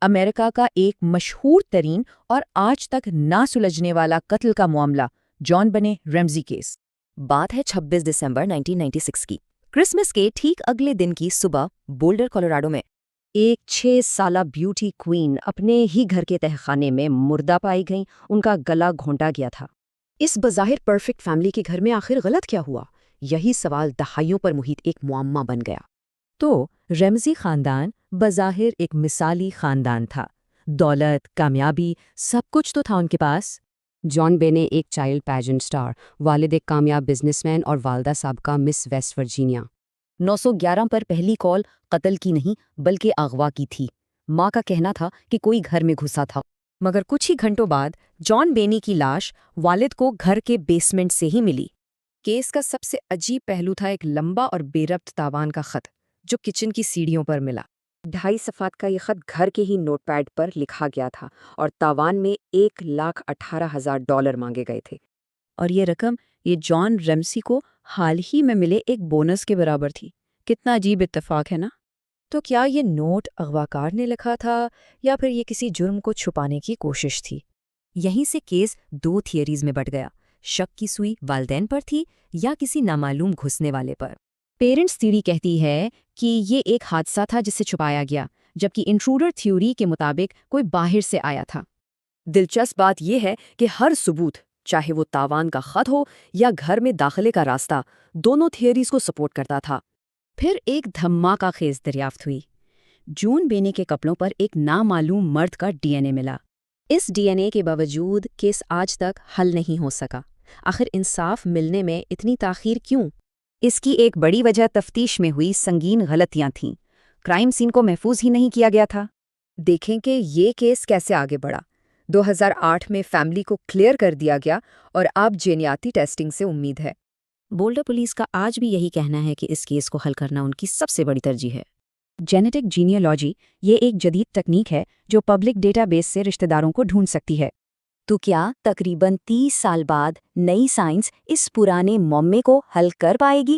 امریکہ کا ایک مشہور ترین اور آج تک نہ سلجھنے والا قتل کا معاملہ، جان بنے ریمزی کیس۔ بات ہے 26 دسمبر 1996 کی۔ کرسمس کے ٹھیک اگلے دن کی صبح بولڈر کولوراڈو میں ایک 6 سالہ بیوٹی کوئین اپنے ہی گھر کے تہخانے میں مردہ پائی گئیں، ان کا گلا گھونٹا گیا تھا۔ اس بظاہر پرفیکٹ فیملی کے گھر میں آخر غلط کیا ہوا؟ یہی سوال دہائیوں پر محیط ایک معمہ بن گیا۔ تو ریمزی خاندان بظاہر ایک مثالی خاندان تھا، دولت، کامیابی، سب کچھ تو تھا ان کے پاس۔ جان بینے ایک چائلڈ پیجنٹ سٹار، والد ایک کامیاب بزنس مین اور والدہ سابقہ مس ویسٹ ورجینیا۔ 911 پر پہلی کال قتل کی نہیں بلکہ اغوا کی تھی۔ ماں کا کہنا تھا کہ کوئی گھر میں گھسا تھا، مگر کچھ ہی گھنٹوں بعد جان بینی کی لاش والد کو گھر کے بیسمنٹ سے ہی ملی۔ کیس کا سب سے عجیب پہلو تھا ایک لمبا اور بے ربط تاوان کا خط جو کچن کی سیڑھیوں پر ملا۔ 2.5 صفحات کا یہ خط گھر کے ہی نوٹ پیڈ پر لکھا گیا تھا اور تاوان میں $1,18,000 مانگے گئے تھے۔ اور یہ رقم یہ جان ریمزی کو حال ہی میں ملے ایک بونس کے برابر تھی۔ کتنا عجیب اتفاق ہے نا؟ تو کیا یہ نوٹ اغواکار نے لکھا تھا یا پھر یہ کسی جرم کو چھپانے کی کوشش تھی؟ یہیں سے کیس 2 تھیئریز میں بٹ گیا۔ شک کی سوئی والدین پر تھی یا کسی نامعلوم گھسنے والے پر۔ پیرنٹس تھیوری کہتی ہے کہ یہ ایک حادثہ تھا جسے چھپایا گیا، جبکہ انٹروڈر تھیوری کے مطابق کوئی باہر سے آیا تھا۔ دلچسپ بات یہ ہے کہ ہر ثبوت، چاہے وہ تاوان کا خط ہو یا گھر میں داخلے کا راستہ، دونوں تھیوریز کو سپورٹ کرتا تھا۔ پھر ایک دھماکہ خیز دریافت ہوئی۔ جون بینے کے کپڑوں پر ایک نامعلوم مرد کا ڈی این اے ملا۔ اس ڈی این اے کے باوجود کیس آج تک حل نہیں ہو سکا۔ آخر انصاف ملنے میں اتنی تاخیر کیوں؟ اس کی ایک بڑی وجہ تفتیش میں ہوئی سنگین غلطیاں تھیں۔ کرائم سین کو محفوظ ہی نہیں کیا گیا تھا۔ دیکھیں کہ یہ کیس کیسے آگے بڑھا۔ 2008 میں فیملی کو کلیئر کر دیا گیا اور اب جینیاتی ٹیسٹنگ سے امید ہے۔ بولڈر پولیس کا آج بھی یہی کہنا ہے کہ اس کیس کو حل کرنا ان کی سب سے بڑی ترجیح ہے۔ جینیٹک جینیالوجی یہ ایک جدید تکنیک ہے جو پبلک ڈیٹا بیس سے رشتہ داروں کو ڈھونڈ سکتی ہے۔ تو کیا تقریباً 30 سال بعد نئی سائنس اس پرانے معمے کو حل کر پائے گی؟